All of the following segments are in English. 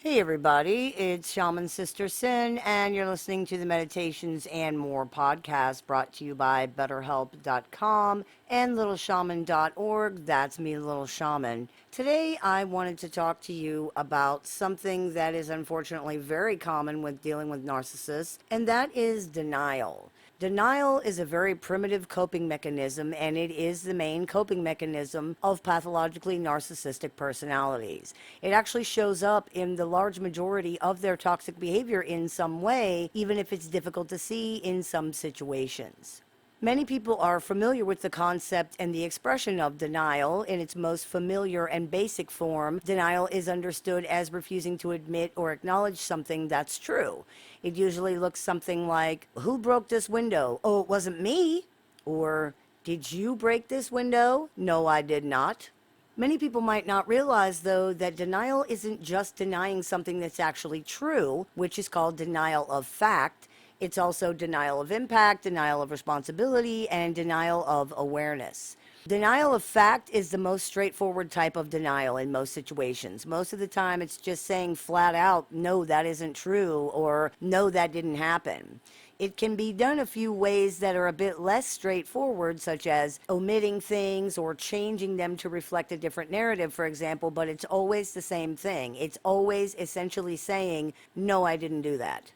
Hey everybody, it's Shaman Sister Sin, and you're listening to the Meditations and More podcast brought to you by BetterHelp.com and LittleShaman.org. That's me, Little Shaman. Today I wanted to talk to you about something that is unfortunately very common with dealing with narcissists, and that is denial. Denial is a very primitive coping mechanism, and it is the main coping mechanism of pathologically narcissistic personalities. It actually shows up in the large majority of their toxic behavior in some way, even if it's difficult to see in some situations. Many people are familiar with the concept and the expression of denial. In its most familiar and basic form, denial is understood as refusing to admit or acknowledge something that's true. It usually looks something like, "Who broke this window? Oh, it wasn't me." Or, "Did you break this window?" "No, I did not." Many people might not realize, though, that denial isn't just denying something that's actually true, which is called denial of fact. It's also denial of impact, denial of responsibility, and denial of awareness. Denial of fact is the most straightforward type of denial in most situations. Most of the time, it's just saying flat out, "No, that isn't true," or "No, that didn't happen." It can be done a few ways that are a bit less straightforward, such as omitting things or changing them to reflect a different narrative, for example, but it's always the same thing. It's always essentially saying, "No, I didn't do that."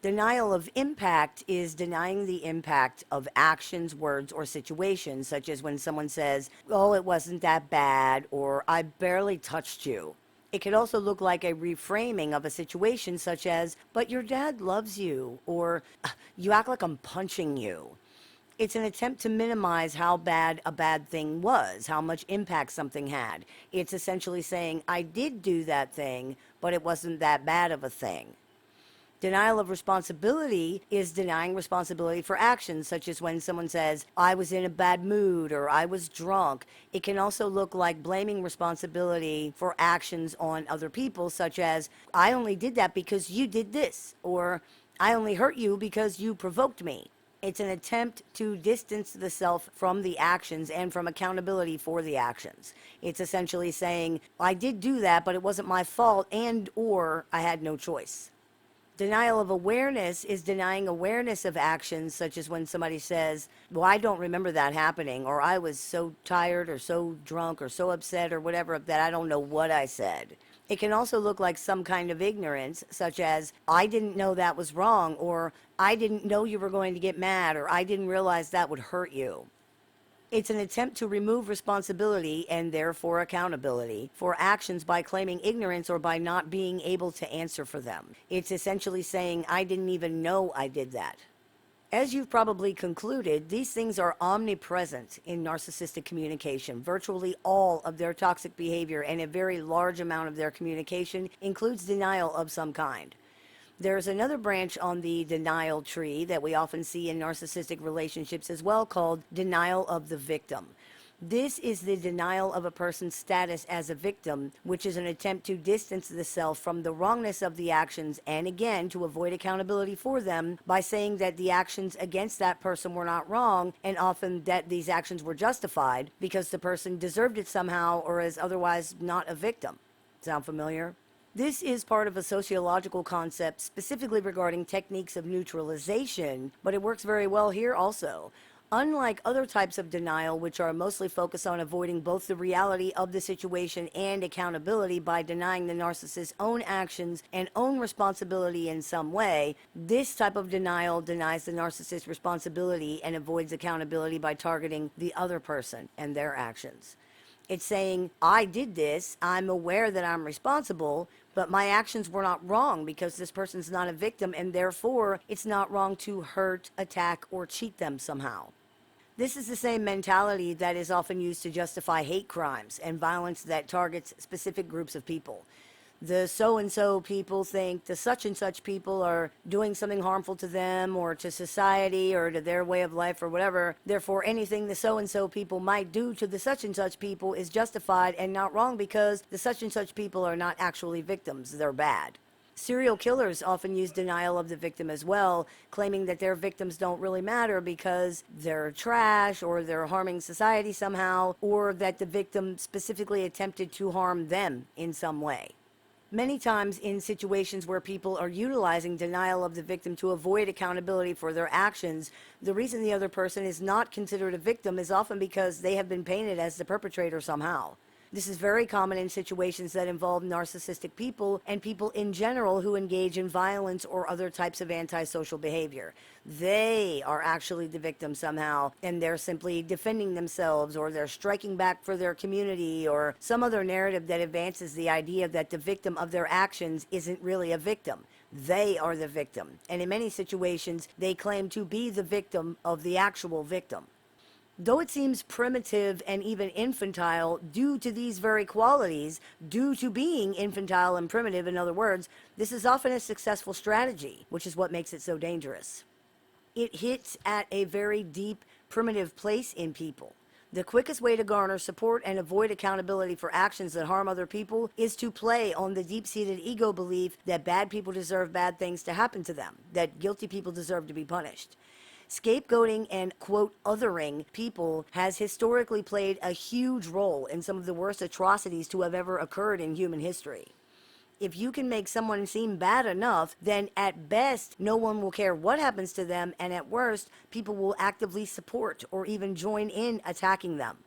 Denial of impact is denying the impact of actions, words, or situations, such as when someone says, "Oh, it wasn't that bad," or "I barely touched you." It could also look like a reframing of a situation, such as, "But your dad loves you," or "You act like I'm punching you." It's an attempt to minimize how bad a bad thing was, how much impact something had. It's essentially saying, "I did do that thing, but it wasn't that bad of a thing." Denial of responsibility is denying responsibility for actions, such as when someone says, "I was in a bad mood," or "I was drunk." It can also look like blaming responsibility for actions on other people, such as, "I only did that because you did this," or "I only hurt you because you provoked me." It's an attempt to distance the self from the actions and from accountability for the actions. It's essentially saying, "I did do that, but it wasn't my fault, and or I had no choice." Denial of awareness is denying awareness of actions, such as when somebody says, "Well, I don't remember that happening," or "I was so tired or so drunk or so upset or whatever that I don't know what I said." It can also look like some kind of ignorance, such as, "I didn't know that was wrong," or "I didn't know you were going to get mad," or "I didn't realize that would hurt you." It's an attempt to remove responsibility and therefore accountability for actions by claiming ignorance or by not being able to answer for them. It's essentially saying, "I didn't even know I did that." As you've probably concluded, these things are omnipresent in narcissistic communication. Virtually all of their toxic behavior and a very large amount of their communication includes denial of some kind. There's another branch on the denial tree that we often see in narcissistic relationships as well, called denial of the victim. This is the denial of a person's status as a victim, which is an attempt to distance the self from the wrongness of the actions and again to avoid accountability for them by saying that the actions against that person were not wrong and often that these actions were justified because the person deserved it somehow or is otherwise not a victim. Sound familiar? This is part of a sociological concept specifically regarding techniques of neutralization, but it works very well here also. Unlike other types of denial, which are mostly focused on avoiding both the reality of the situation and accountability by denying the narcissist's own actions and own responsibility in some way, this type of denial denies the narcissist's responsibility and avoids accountability by targeting the other person and their actions. It's saying, "I did this, I'm aware that I'm responsible, but my actions were not wrong because this person's not a victim, and therefore it's not wrong to hurt, attack, or cheat them somehow." This is the same mentality that is often used to justify hate crimes and violence that targets specific groups of people. The so and so people think the such and such people are doing something harmful to them or to society or to their way of life or whatever. Therefore, anything the so and so people might do to the such and such people is justified and not wrong because the such and such people are not actually victims. They're bad. Serial killers often use denial of the victim as well, claiming that their victims don't really matter because they're trash or they're harming society somehow, or that the victim specifically attempted to harm them in some way. Many times in situations where people are utilizing denial of the victim to avoid accountability for their actions, the reason the other person is not considered a victim is often because they have been painted as the perpetrator somehow. This is very common in situations that involve narcissistic people and people in general who engage in violence or other types of antisocial behavior. They are actually the victim somehow, and they're simply defending themselves, or they're striking back for their community, or some other narrative that advances the idea that the victim of their actions isn't really a victim. They are the victim, and in many situations, they claim to be the victim of the actual victim. Though it seems primitive and even infantile due to these very qualities, due to being infantile and primitive, in other words, this is often a successful strategy, which is what makes it so dangerous. It hits at a very deep, primitive place in people. The quickest way to garner support and avoid accountability for actions that harm other people is to play on the deep-seated ego belief that bad people deserve bad things to happen to them, that guilty people deserve to be punished. Scapegoating and, quote, othering people has historically played a huge role in some of the worst atrocities to have ever occurred in human history. If you can make someone seem bad enough, then at best, no one will care what happens to them, and at worst, people will actively support or even join in attacking them.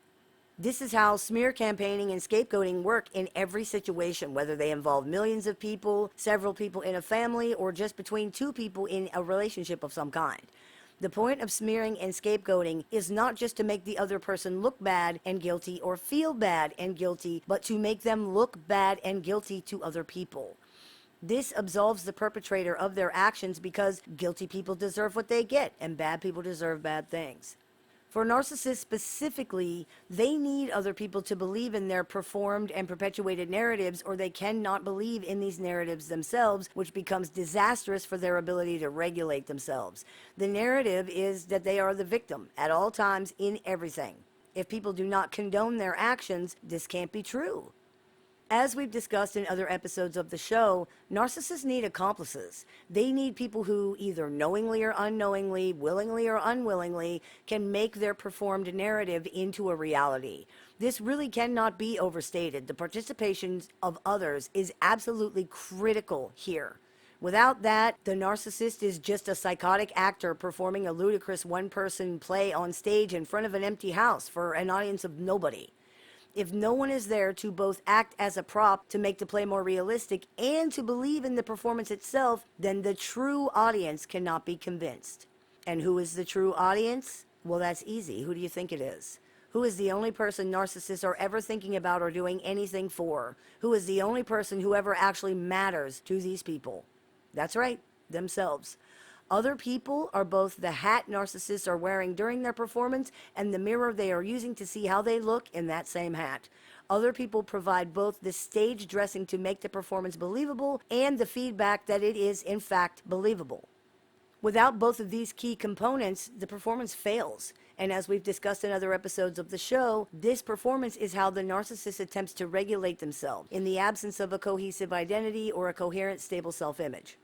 This is how smear campaigning and scapegoating work in every situation, whether they involve millions of people, several people in a family, or just between two people in a relationship of some kind. The point of smearing and scapegoating is not just to make the other person look bad and guilty or feel bad and guilty, but to make them look bad and guilty to other people. This absolves the perpetrator of their actions because guilty people deserve what they get and bad people deserve bad things. For narcissists specifically, they need other people to believe in their performed and perpetuated narratives, or they cannot believe in these narratives themselves, which becomes disastrous for their ability to regulate themselves. The narrative is that they are the victim at all times in everything. If people do not condone their actions, this can't be true. As we've discussed in other episodes of the show, narcissists need accomplices. They need people who either knowingly or unknowingly, willingly or unwillingly, can make their performed narrative into a reality. This really cannot be overstated. The participation of others is absolutely critical here. Without that, the narcissist is just a psychotic actor performing a ludicrous one-person play on stage in front of an empty house for an audience of nobody. If no one is there to both act as a prop to make the play more realistic and to believe in the performance itself, then the true audience cannot be convinced. And who is the true audience? Well, that's easy. Who do you think it is? Who is the only person narcissists are ever thinking about or doing anything for? Who is the only person who ever actually matters to these people? That's right, themselves. Other people are both the hat narcissists are wearing during their performance and the mirror they are using to see how they look in that same hat. Other people provide both the stage dressing to make the performance believable and the feedback that it is, in fact, believable. Without both of these key components, the performance fails. And as we've discussed in other episodes of the show, this performance is how the narcissist attempts to regulate themselves in the absence of a cohesive identity or a coherent, stable self-image.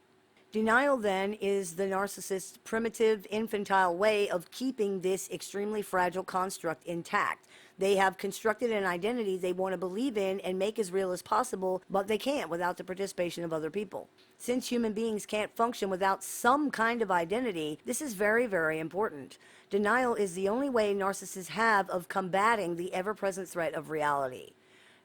Denial, then, is the narcissist's primitive, infantile way of keeping this extremely fragile construct intact. They have constructed an identity they want to believe in and make as real as possible, but they can't without the participation of other people. Since human beings can't function without some kind of identity, this is very, very important. Denial is the only way narcissists have of combating the ever-present threat of reality.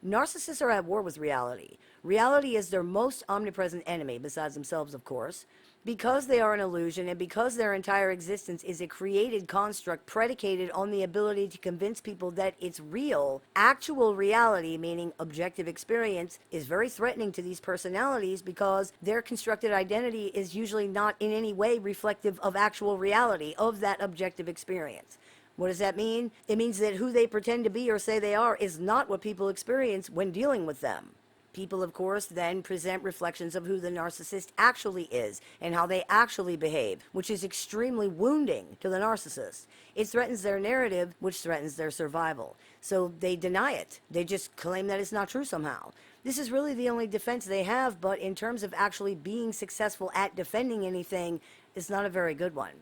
Narcissists are at war with reality. Reality is their most omnipresent enemy, besides themselves, of course. Because they are an illusion and because their entire existence is a created construct predicated on the ability to convince people that it's real, actual reality, meaning objective experience, is very threatening to these personalities because their constructed identity is usually not in any way reflective of actual reality, of that objective experience. What does that mean? It means that who they pretend to be or say they are is not what people experience when dealing with them. People, of course, then present reflections of who the narcissist actually is and how they actually behave, which is extremely wounding to the narcissist. It threatens their narrative, which threatens their survival. So they deny it. They just claim that it's not true somehow. This is really the only defense they have, but in terms of actually being successful at defending anything, it's not a very good one.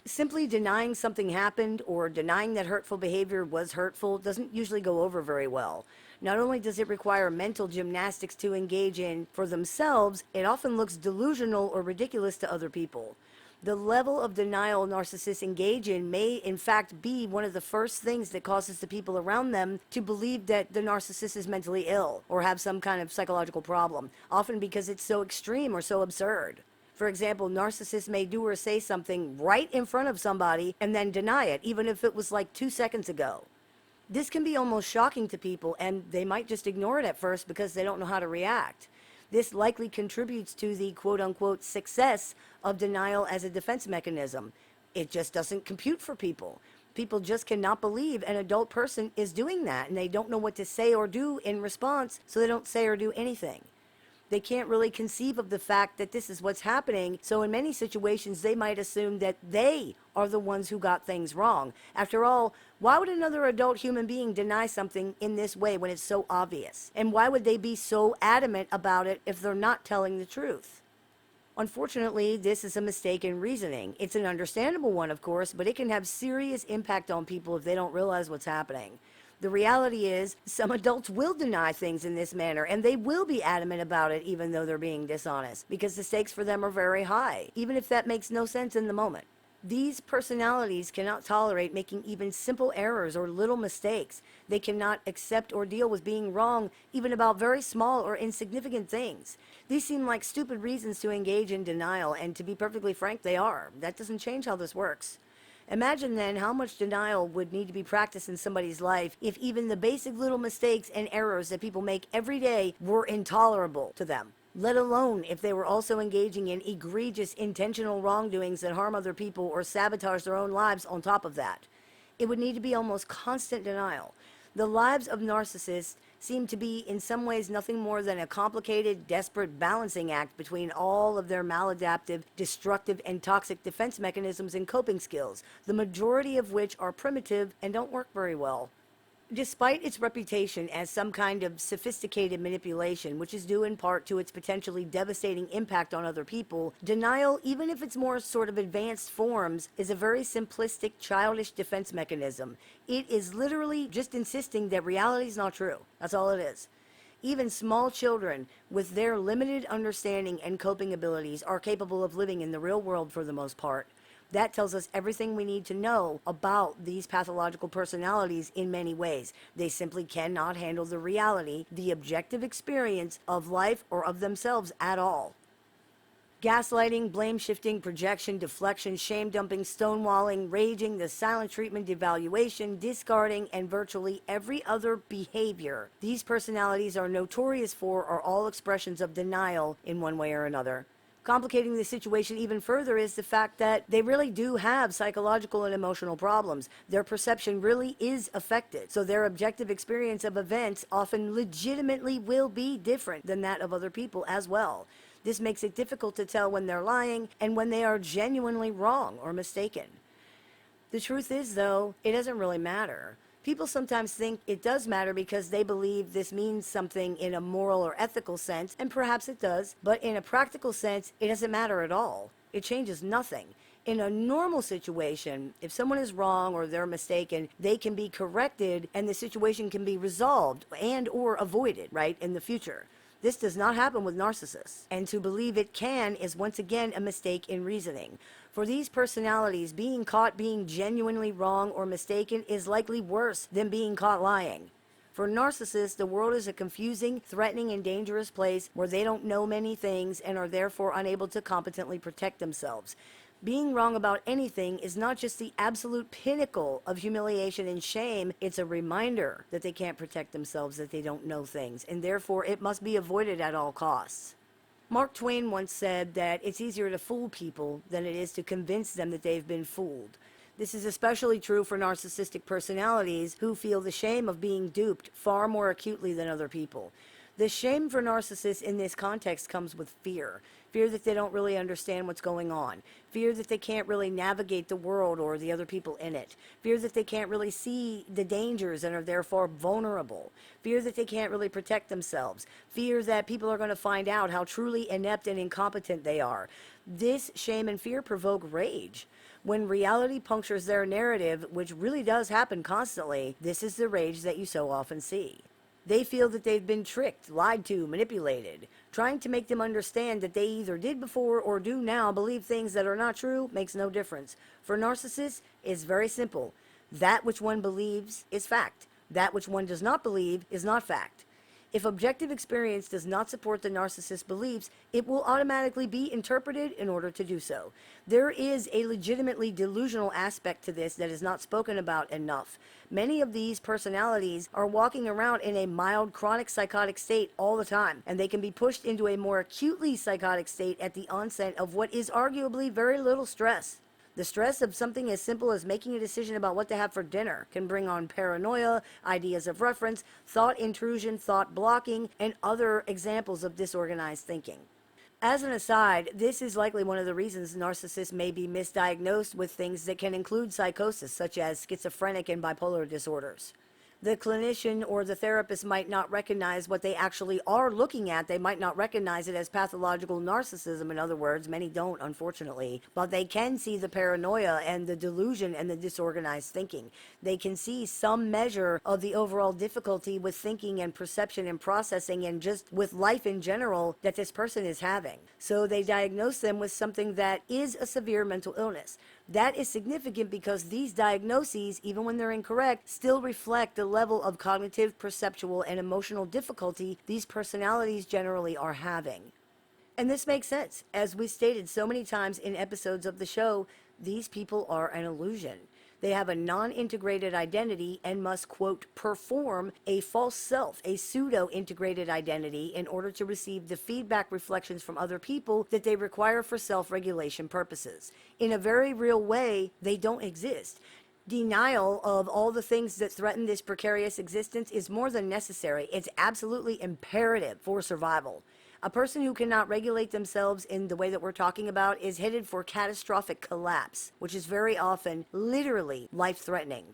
Simply denying something happened or denying that hurtful behavior was hurtful doesn't usually go over very well. Not only does it require mental gymnastics to engage in for themselves, it often looks delusional or ridiculous to other people. The level of denial narcissists engage in may, in fact, be one of the first things that causes the people around them to believe that the narcissist is mentally ill or have some kind of psychological problem, often because it's so extreme or so absurd. For example, narcissists may do or say something right in front of somebody and then deny it, even if it was like 2 seconds ago. This can be almost shocking to people, and they might just ignore it at first because they don't know how to react. This likely contributes to the quote unquote success of denial as a defense mechanism. It just doesn't compute for people. People just cannot believe an adult person is doing that, and they don't know what to say or do in response, so they don't say or do anything. They can't really conceive of the fact that this is what's happening, so in many situations they might assume that they are the ones who got things wrong. After all, why would another adult human being deny something in this way when it's so obvious? And why would they be so adamant about it if they're not telling the truth? Unfortunately, this is a mistake in reasoning. It's an understandable one, of course, but it can have serious impact on people if they don't realize what's happening. The reality is, some adults will deny things in this manner, and they will be adamant about it even though they're being dishonest, because the stakes for them are very high, even if that makes no sense in the moment. These personalities cannot tolerate making even simple errors or little mistakes. They cannot accept or deal with being wrong, even about very small or insignificant things. These seem like stupid reasons to engage in denial, and to be perfectly frank, they are. That doesn't change how this works. Imagine then how much denial would need to be practiced in somebody's life if even the basic little mistakes and errors that people make every day were intolerable to them, let alone if they were also engaging in egregious intentional wrongdoings that harm other people or sabotage their own lives on top of that. It would need to be almost constant denial. The lives of narcissists seem to be in some ways nothing more than a complicated, desperate balancing act between all of their maladaptive, destructive, and toxic defense mechanisms and coping skills, the majority of which are primitive and don't work very well. Despite its reputation as some kind of sophisticated manipulation, which is due in part to its potentially devastating impact on other people, denial, even if it's more sort of advanced forms, is a very simplistic, childish defense mechanism. It is literally just insisting that reality is not true. That's all it is. Even small children, with their limited understanding and coping abilities, are capable of living in the real world for the most part. That tells us everything we need to know about these pathological personalities in many ways. They simply cannot handle the reality, the objective experience of life or of themselves at all. Gaslighting, blame shifting, projection, deflection, shame dumping, stonewalling, raging, the silent treatment, devaluation, discarding, and virtually every other behavior these personalities are notorious for are all expressions of denial in one way or another. Complicating the situation even further is the fact that they really do have psychological and emotional problems. Their perception really is affected, so their objective experience of events often legitimately will be different than that of other people as well. This makes it difficult to tell when they're lying and when they are genuinely wrong or mistaken. The truth is, though, it doesn't really matter. People sometimes think it does matter because they believe this means something in a moral or ethical sense, and perhaps it does, but in a practical sense, it doesn't matter at all. It changes nothing. In a normal situation, if someone is wrong or they're mistaken, they can be corrected and the situation can be resolved and or avoided, right, in the future. This does not happen with narcissists, and to believe it can is once again a mistake in reasoning. For these personalities, being caught being genuinely wrong or mistaken is likely worse than being caught lying. For narcissists, the world is a confusing, threatening, and dangerous place where they don't know many things and are therefore unable to competently protect themselves. Being wrong about anything is not just the absolute pinnacle of humiliation and shame, it's a reminder that they can't protect themselves, that they don't know things, and therefore it must be avoided at all costs. Mark Twain once said that it's easier to fool people than it is to convince them that they've been fooled. This is especially true for narcissistic personalities who feel the shame of being duped far more acutely than other people. The shame for narcissists in this context comes with fear. Fear that they don't really understand what's going on. Fear that they can't really navigate the world or the other people in it. Fear that they can't really see the dangers and are therefore vulnerable. Fear that they can't really protect themselves. Fear that people are going to find out how truly inept and incompetent they are. This shame and fear provoke rage. When reality punctures their narrative, which really does happen constantly, this is the rage that you so often see. They feel that they've been tricked, lied to, manipulated. Trying to make them understand that they either did before or do now believe things that are not true makes no difference. For narcissists, it's very simple. That which one believes is fact. That which one does not believe is not fact. If objective experience does not support the narcissist's beliefs, it will automatically be interpreted in order to do so. There is a legitimately delusional aspect to this that is not spoken about enough. Many of these personalities are walking around in a mild chronic psychotic state all the time, and they can be pushed into a more acutely psychotic state at the onset of what is arguably very little stress. The stress of something as simple as making a decision about what to have for dinner can bring on paranoia, ideas of reference, thought intrusion, thought blocking, and other examples of disorganized thinking. As an aside, this is likely one of the reasons narcissists may be misdiagnosed with things that can include psychosis, such as schizophrenic and bipolar disorders. The clinician or the therapist might not recognize what they actually are looking at. They might not recognize it as pathological narcissism, in other words. Many don't, unfortunately. But they can see the paranoia and the delusion and the disorganized thinking. They can see some measure of the overall difficulty with thinking and perception and processing and just with life in general that this person is having. So they diagnose them with something that is a severe mental illness. That is significant because these diagnoses, even when they're incorrect, still reflect the level of cognitive, perceptual, and emotional difficulty these personalities generally are having. And this makes sense. As we stated so many times in episodes of the show, these people are an illusion. They have a non-integrated identity and must, quote, perform a false self, a pseudo-integrated identity in order to receive the feedback reflections from other people that they require for self-regulation purposes. In a very real way, they don't exist. Denial of all the things that threaten this precarious existence is more than necessary. It's absolutely imperative for survival. A person who cannot regulate themselves in the way that we're talking about is headed for catastrophic collapse, which is very often literally life-threatening.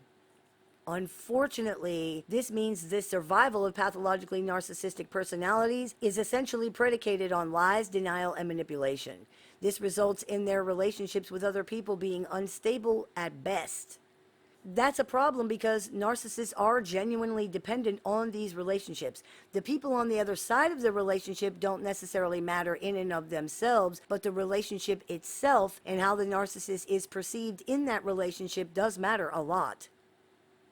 Unfortunately, this means the survival of pathologically narcissistic personalities is essentially predicated on lies, denial, and manipulation. This results in their relationships with other people being unstable at best. That's a problem because narcissists are genuinely dependent on these relationships. The people on the other side of the relationship don't necessarily matter in and of themselves, but the relationship itself and how the narcissist is perceived in that relationship does matter a lot.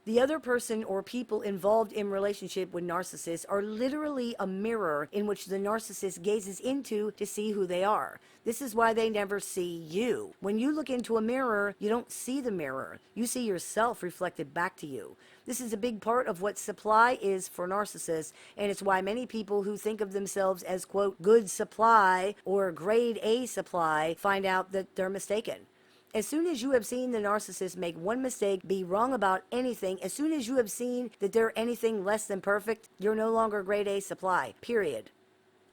The other person or people involved in relationship with narcissists are literally a mirror in which the narcissist gazes into to see who they are. This is why they never see you. When you look into a mirror, you don't see the mirror. You see yourself reflected back to you. This is a big part of what supply is for narcissists, and it's why many people who think of themselves as, quote, good supply or grade A supply find out that they're mistaken. As soon as you have seen the narcissist make one mistake, be wrong about anything, as soon as you have seen that they're anything less than perfect, you're no longer grade A supply, period.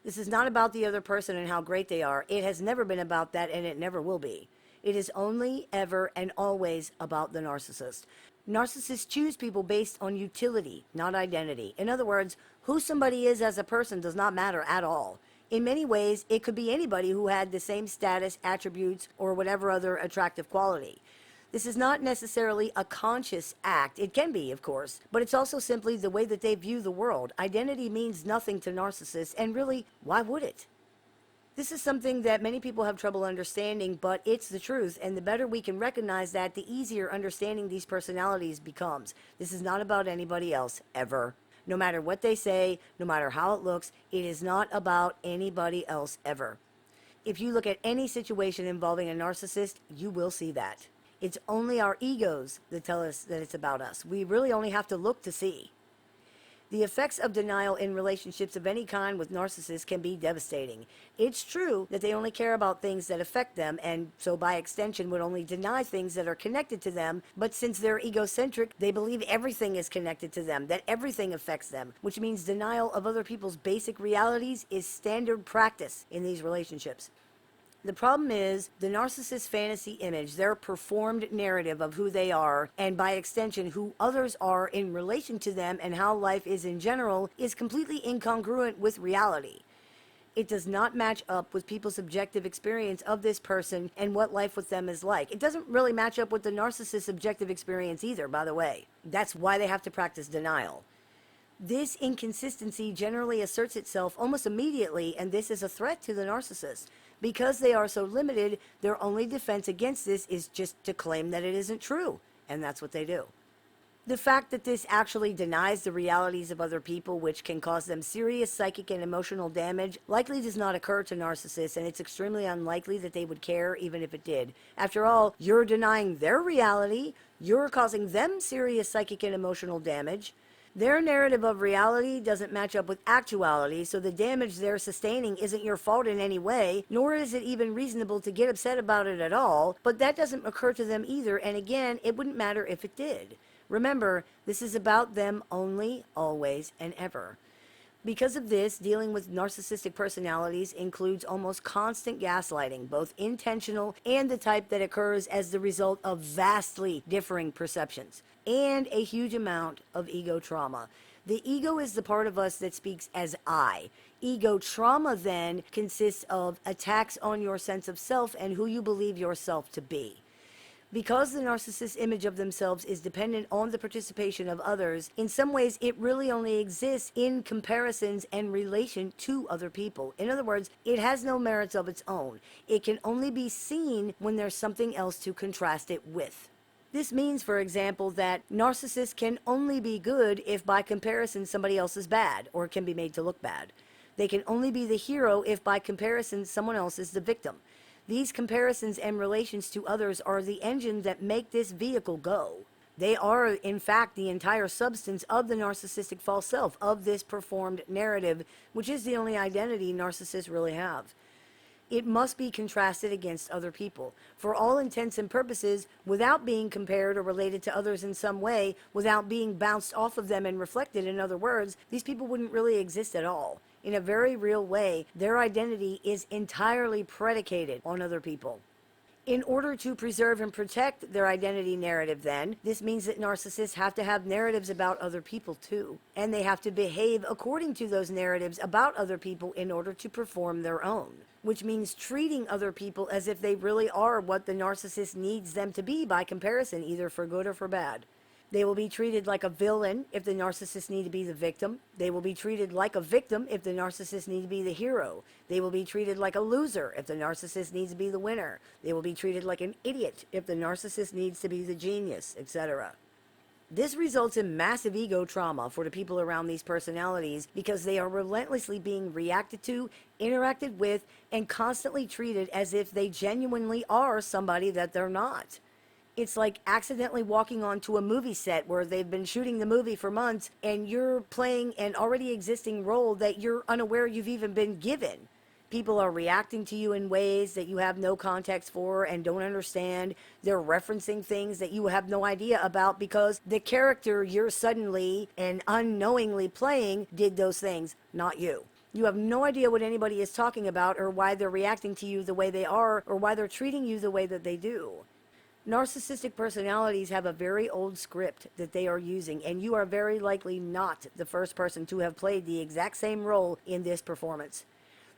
This is not about the other person and how great they are. It has never been about that, and it never will be. It is only, ever, and always about the narcissist. Narcissists choose people based on utility, not identity. In other words, who somebody is as a person does not matter at all. In many ways, it could be anybody who had the same status, attributes, or whatever other attractive quality. This is not necessarily a conscious act. It can be, of course, but it's also simply the way that they view the world. Identity means nothing to narcissists, and really, why would it? This is something that many people have trouble understanding, but it's the truth, and the better we can recognize that, the easier understanding these personalities becomes. This is not about anybody else, ever. No matter what they say, no matter how it looks, it is not about anybody else ever. If you look at any situation involving a narcissist, you will see that. It's only our egos that tell us that it's about us. We really only have to look to see. The effects of denial in relationships of any kind with narcissists can be devastating. It's true that they only care about things that affect them, and so by extension would only deny things that are connected to them, but since they're egocentric, they believe everything is connected to them, that everything affects them, which means denial of other people's basic realities is standard practice in these relationships. The problem is the narcissist's fantasy image, their performed narrative of who they are, and by extension who others are in relation to them and how life is in general, is completely incongruent with reality. It does not match up with people's subjective experience of this person and what life with them is like. It doesn't really match up with the narcissist's subjective experience either, by the way. That's why they have to practice denial. This inconsistency generally asserts itself almost immediately, and this is a threat to the narcissist. Because they are so limited, their only defense against this is just to claim that it isn't true, and that's what they do. The fact that this actually denies the realities of other people, which can cause them serious psychic and emotional damage, likely does not occur to narcissists, and it's extremely unlikely that they would care even if it did. After all, you're denying their reality, you're causing them serious psychic and emotional damage. Their narrative of reality doesn't match up with actuality, so the damage they're sustaining isn't your fault in any way, nor is it even reasonable to get upset about it at all, but that doesn't occur to them either, and again, it wouldn't matter if it did. Remember, this is about them only, always, and ever. Because of this, dealing with narcissistic personalities includes almost constant gaslighting, both intentional and the type that occurs as the result of vastly differing perceptions, and a huge amount of ego trauma. The ego is the part of us that speaks as I. Ego trauma then consists of attacks on your sense of self and who you believe yourself to be. Because the narcissist's image of themselves is dependent on the participation of others, in some ways it really only exists in comparisons and relation to other people. In other words, it has no merits of its own. It can only be seen when there's something else to contrast it with. This means, for example, that narcissists can only be good if by comparison somebody else is bad or can be made to look bad. They can only be the hero if by comparison someone else is the victim. These comparisons and relations to others are the engine that make this vehicle go. They are, in fact, the entire substance of the narcissistic false self, of this performed narrative, which is the only identity narcissists really have. It must be contrasted against other people, for all intents and purposes, without being compared or related to others in some way, without being bounced off of them and reflected. In other words, these people wouldn't really exist at all. In a very real way, their identity is entirely predicated on other people. In order to preserve and protect their identity narrative then, this means that narcissists have to have narratives about other people too. And they have to behave according to those narratives about other people in order to perform their own. Which means treating other people as if they really are what the narcissist needs them to be by comparison, either for good or for bad. They will be treated like a villain if the narcissists need to be the victim. They will be treated like a victim if the narcissists need to be the hero. They will be treated like a loser if the narcissist needs to be the winner. They will be treated like an idiot if the narcissist needs to be the genius, etc. This results in massive ego trauma for the people around these personalities because they are relentlessly being reacted to, interacted with, and constantly treated as if they genuinely are somebody that they're not. It's like accidentally walking onto a movie set where they've been shooting the movie for months and you're playing an already existing role that you're unaware you've even been given. People are reacting to you in ways that you have no context for and don't understand. They're referencing things that you have no idea about because the character you're suddenly and unknowingly playing did those things, not you. You have no idea what anybody is talking about or why they're reacting to you the way they are or why they're treating you the way that they do. Narcissistic personalities have a very old script that they are using, and you are very likely not the first person to have played the exact same role in this performance.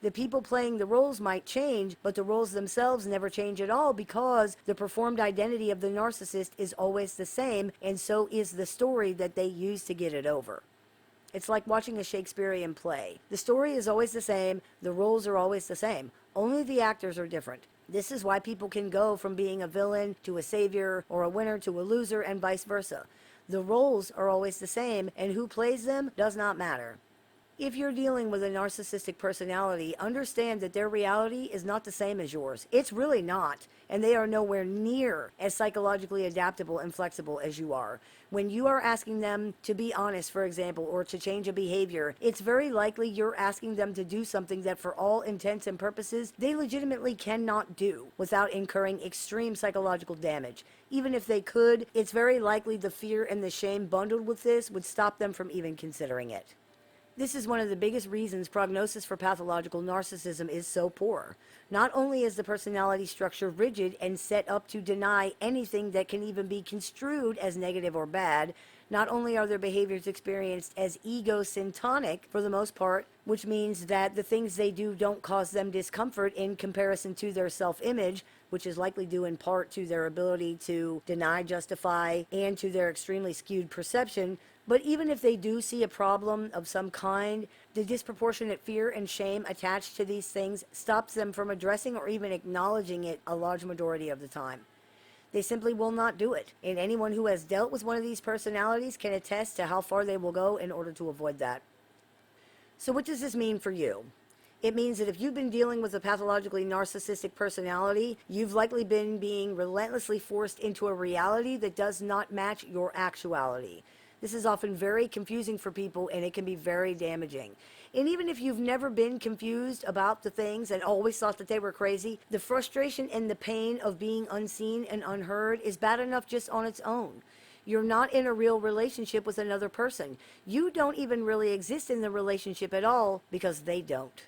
The people playing the roles might change, but the roles themselves never change at all because the performed identity of the narcissist is always the same, and so is the story that they use to get it over. It's like watching a Shakespearean play. The story is always the same, the roles are always the same, only the actors are different. This is why people can go from being a villain to a savior or a winner to a loser and vice versa. The roles are always the same, and who plays them does not matter. If you're dealing with a narcissistic personality, understand that their reality is not the same as yours. It's really not, and they are nowhere near as psychologically adaptable and flexible as you are. When you are asking them to be honest, for example, or to change a behavior, it's very likely you're asking them to do something that for all intents and purposes, they legitimately cannot do without incurring extreme psychological damage. Even if they could, it's very likely the fear and the shame bundled with this would stop them from even considering it. This is one of the biggest reasons prognosis for pathological narcissism is so poor. Not only is the personality structure rigid and set up to deny anything that can even be construed as negative or bad, Not only are their behaviors experienced as egosyntonic for the most part, which means that the things they do don't cause them discomfort in comparison to their self-image, which is likely due in part to their ability to deny, justify, and to their extremely skewed perception. But even if they do see a problem of some kind, the disproportionate fear and shame attached to these things stops them from addressing or even acknowledging it a large majority of the time. They simply will not do it. And anyone who has dealt with one of these personalities can attest to how far they will go in order to avoid that. So what does this mean for you? It means that if you've been dealing with a pathologically narcissistic personality, you've likely been being relentlessly forced into a reality that does not match your actuality. This is often very confusing for people, and it can be very damaging. And even if you've never been confused about the things and always thought that they were crazy, the frustration and the pain of being unseen and unheard is bad enough just on its own. You're not in a real relationship with another person. You don't even really exist in the relationship at all because they don't.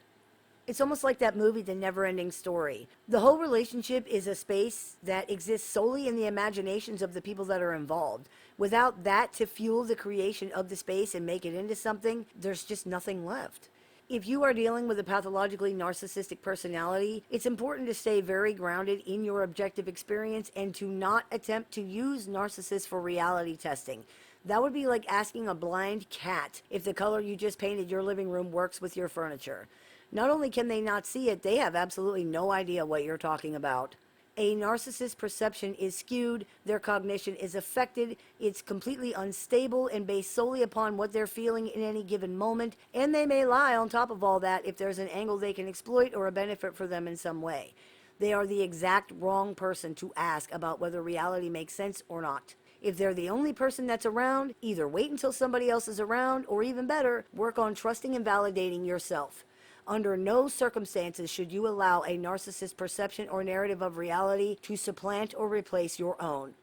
It's almost like that movie, The Never-Ending Story. The whole relationship is a space that exists solely in the imaginations of the people that are involved. Without that to fuel the creation of the space and make it into something, there's just nothing left. If you are dealing with a pathologically narcissistic personality, it's important to stay very grounded in your objective experience and to not attempt to use narcissists for reality testing. That would be like asking a blind cat if the color you just painted your living room works with your furniture. Not only can they not see it, they have absolutely no idea what you're talking about. A narcissist's perception is skewed, their cognition is affected, it's completely unstable and based solely upon what they're feeling in any given moment, and they may lie on top of all that if there's an angle they can exploit or a benefit for them in some way. They are the exact wrong person to ask about whether reality makes sense or not. If they're the only person that's around, either wait until somebody else is around, or even better, work on trusting and validating yourself. Under no circumstances should you allow a narcissist's perception or narrative of reality to supplant or replace your own.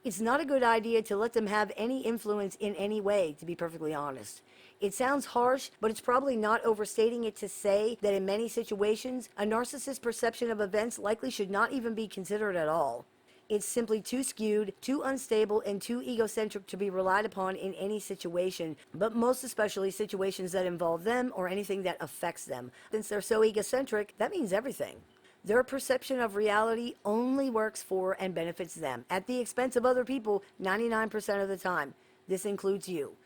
It's not a good idea to let them have any influence in any way, to be perfectly honest. It sounds harsh, but it's probably not overstating it to say that in many situations, a narcissist's perception of events likely should not even be considered at all. It's simply too skewed, too unstable, and too egocentric to be relied upon in any situation, but most especially situations that involve them or anything that affects them. Since they're so egocentric, that means everything. Their perception of reality only works for and benefits them, at the expense of other people 99% of the time. This includes you.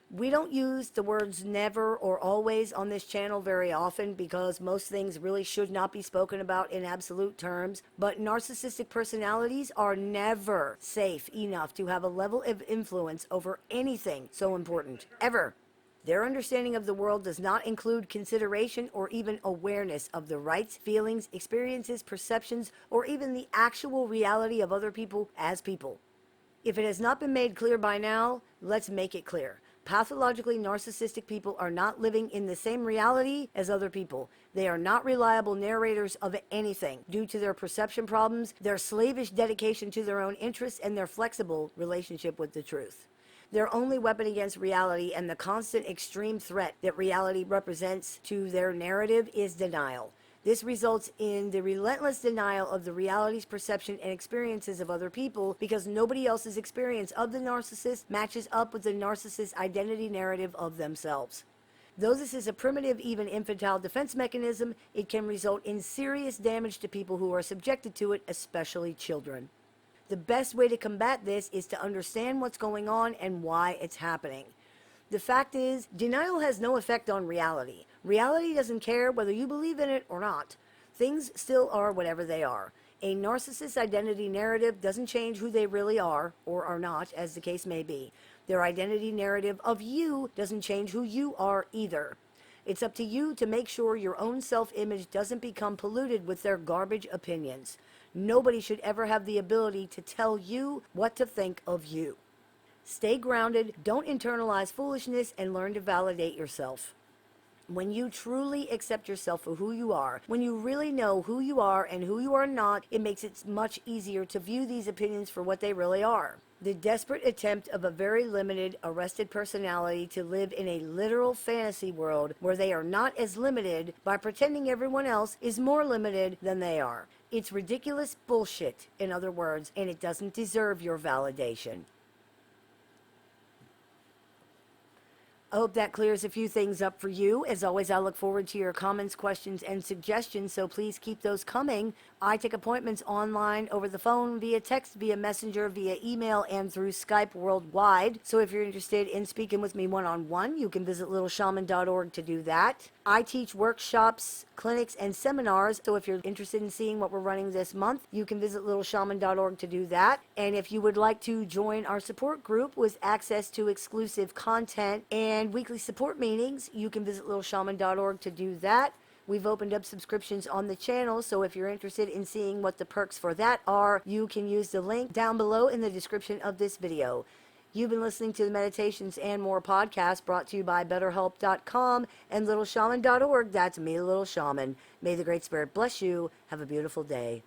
We don't use the words never or always on this channel very often because most things really should not be spoken about in absolute terms, but narcissistic personalities are never safe enough to have a level of influence over anything so important, ever. Their understanding of the world does not include consideration or even awareness of the rights, feelings, experiences, perceptions, or even the actual reality of other people as people. If it has not been made clear by now, let's make it clear. Pathologically narcissistic people are not living in the same reality as other people. They are not reliable narrators of anything due to their perception problems, their slavish dedication to their own interests, and their flexible relationship with the truth. Their only weapon against reality and the constant extreme threat that reality represents to their narrative is denial. This results in the relentless denial of the realities, perception, and experiences of other people because nobody else's experience of the narcissist matches up with the narcissist's identity narrative of themselves. Though this is a primitive, even infantile defense mechanism, it can result in serious damage to people who are subjected to it, especially children. The best way to combat this is to understand what's going on and why it's happening. The fact is, denial has no effect on reality. Reality doesn't care whether you believe in it or not. Things still are whatever they are. A narcissist's identity narrative doesn't change who they really are, or are not, as the case may be. Their identity narrative of you doesn't change who you are either. It's up to you to make sure your own self-image doesn't become polluted with their garbage opinions. Nobody should ever have the ability to tell you what to think of you. Stay grounded, don't internalize foolishness, and learn to validate yourself. When you truly accept yourself for who you are, when you really know who you are and who you are not, it makes it much easier to view these opinions for what they really are. The desperate attempt of a very limited, arrested personality to live in a literal fantasy world where they are not as limited by pretending everyone else is more limited than they are. It's ridiculous bullshit, in other words, and it doesn't deserve your validation. I hope that clears a few things up for you. As always, I look forward to your comments, questions, and suggestions, so please keep those coming. I take appointments online, over the phone, via text, via messenger, via email, and through Skype worldwide. So if you're interested in speaking with me one-on-one, you can visit littleshaman.org to do that. I teach workshops, clinics, and seminars, so if you're interested in seeing what we're running this month, you can visit littleshaman.org to do that. And if you would like to join our support group with access to exclusive content and weekly support meetings, you can visit littleshaman.org to do that. We've opened up subscriptions on the channel, so if you're interested in seeing what the perks for that are, you can use the link down below in the description of this video. You've been listening to the Meditations and More podcast, brought to you by BetterHelp.com and LittleShaman.org. That's me, Little Shaman. May the Great Spirit bless you. Have a beautiful day.